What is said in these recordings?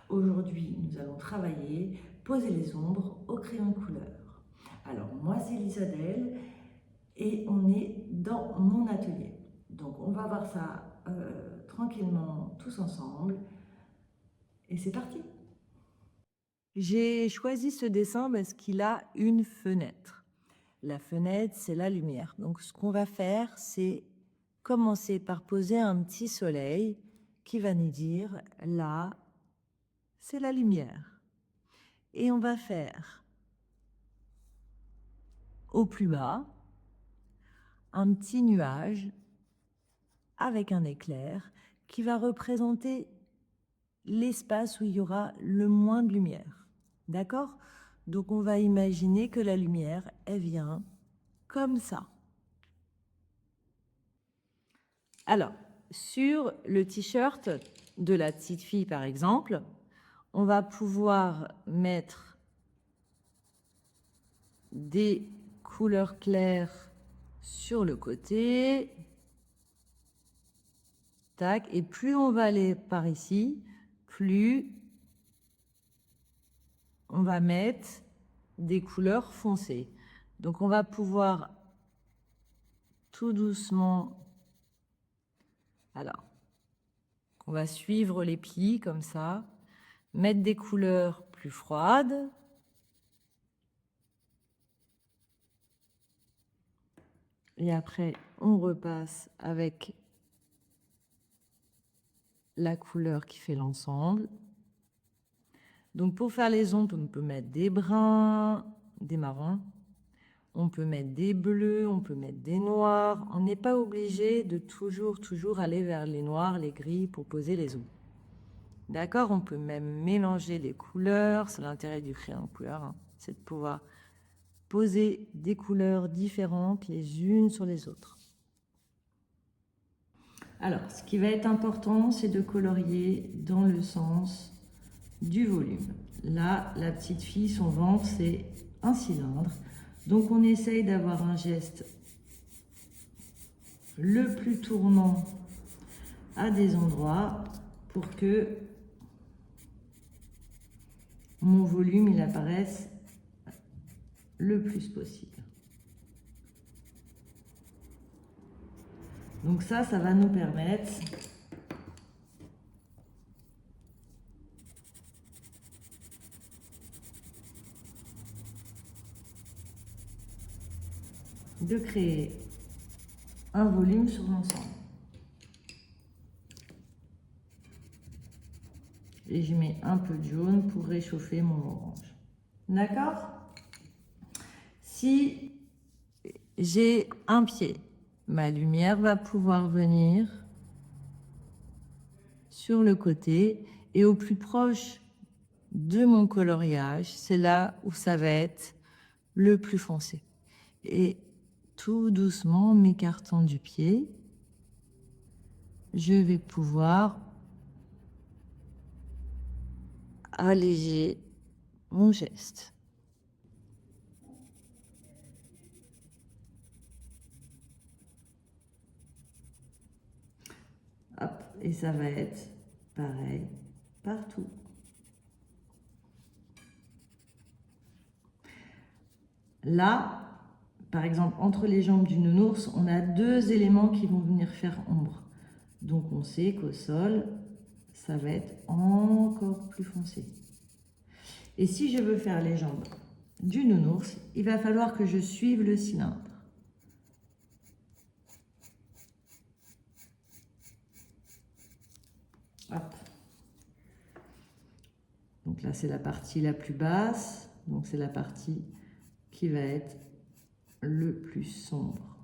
Aujourd'hui, nous allons travailler, poser les ombres au crayon de couleur. Alors, moi, c'est Lisadelle et on est dans mon atelier. Donc, on va voir ça tranquillement tous ensemble. Et c'est parti! J'ai choisi ce dessin parce qu'il a une fenêtre. La fenêtre, c'est la lumière. Donc, ce qu'on va faire, c'est commencer par poser un petit soleil qui va nous dire, là, c'est la lumière. Et on va faire, au plus bas, un petit nuage avec un éclair qui va représenter l'espace où il y aura le moins de lumière. D'accord? Donc, on va imaginer que la lumière, elle vient comme ça. Alors, sur le t-shirt de la petite fille, par exemple, on va pouvoir mettre des couleurs claires sur le côté. Tac, et plus on va aller par ici, plus on va mettre des couleurs foncées. Donc, on va pouvoir tout doucement... Alors, on va suivre les plis comme ça, mettre des couleurs plus froides. Et après, on repasse avec la couleur qui fait l'ensemble. Donc, pour faire les ombres, on peut mettre des bruns, des marrons. On peut mettre des bleus, on peut mettre des noirs. On n'est pas obligé de toujours aller vers les noirs, les gris pour poser les ombres. D'accord? On peut même mélanger les couleurs. C'est l'intérêt du crayon de couleur, hein. C'est de pouvoir poser des couleurs différentes les unes sur les autres. Alors, ce qui va être important, c'est de colorier dans le sens du volume. Là, la petite fille, son ventre, c'est un cylindre. Donc, on essaye d'avoir un geste le plus tournant à des endroits pour que mon volume, il apparaisse le plus possible. Donc ça va nous permettre de créer un volume sur l'ensemble. Et je mets un peu de jaune pour réchauffer mon orange. D'accord? Si j'ai un pied, ma lumière va pouvoir venir sur le côté et au plus proche de mon coloriage, c'est là où ça va être le plus foncé. Et tout doucement, m'écartant du pied, je vais pouvoir alléger mon geste. Hop, et ça va être pareil partout. Là, par exemple, entre les jambes du nounours, on a deux éléments qui vont venir faire ombre. Donc, on sait qu'au sol, ça va être encore plus foncé. Et si je veux faire les jambes du nounours, il va falloir que je suive le cylindre. Hop. Donc là, c'est la partie la plus basse. Donc, c'est la partie qui va être le plus sombre.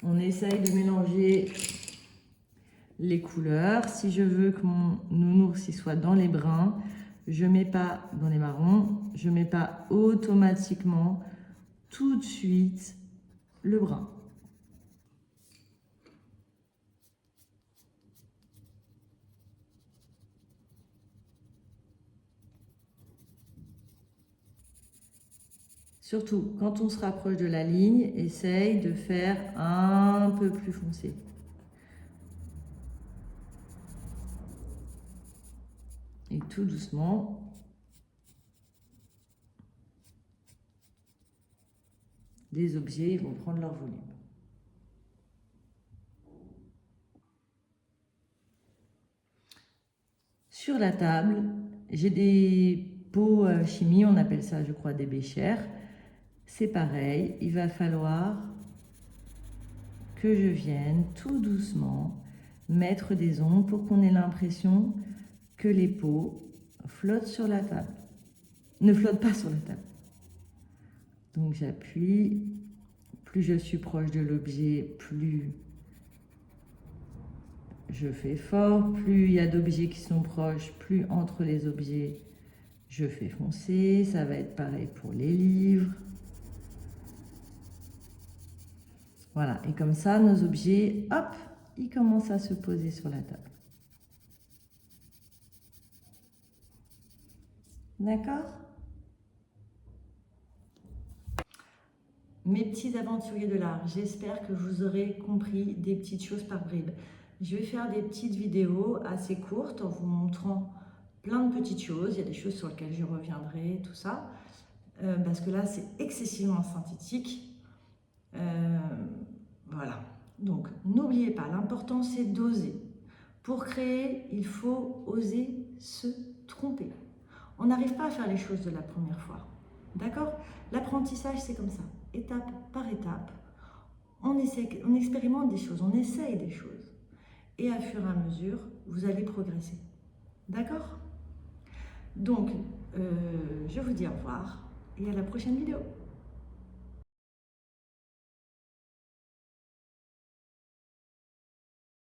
On essaye de mélanger les couleurs. Si je veux que mon nounours il soit dans les bruns, je ne mets pas dans les marrons, je ne mets pas automatiquement tout de suite le brun. Surtout, quand on se rapproche de la ligne, essaye de faire un peu plus foncé. Et tout doucement, les objets vont prendre leur volume. Sur la table, j'ai des pots chimie, on appelle ça, je crois, des béchères. C'est pareil, il va falloir que je vienne tout doucement mettre des ondes pour qu'on ait l'impression que les pots flottent sur la table. Ne flottent pas sur la table. Donc j'appuie, plus je suis proche de l'objet, plus je fais fort, plus il y a d'objets qui sont proches, plus entre les objets, je fais foncer. Ça va être pareil pour les livres. Voilà, et comme ça, nos objets, hop, ils commencent à se poser sur la table. D'accord? Mes petits aventuriers de l'art, j'espère que vous aurez compris des petites choses par bribes. Je vais faire des petites vidéos assez courtes en vous montrant plein de petites choses. Il y a des choses sur lesquelles je reviendrai, tout ça. Parce que là, c'est excessivement synthétique. Voilà. Donc, n'oubliez pas, l'important, c'est d'oser. Pour créer, il faut oser se tromper. On n'arrive pas à faire les choses de la première fois. D'accord? L'apprentissage, c'est comme ça, étape par étape. On expérimente des choses, on essaye des choses. Et à fur et à mesure, vous allez progresser. D'accord? Donc, je vous dis au revoir et à la prochaine vidéo.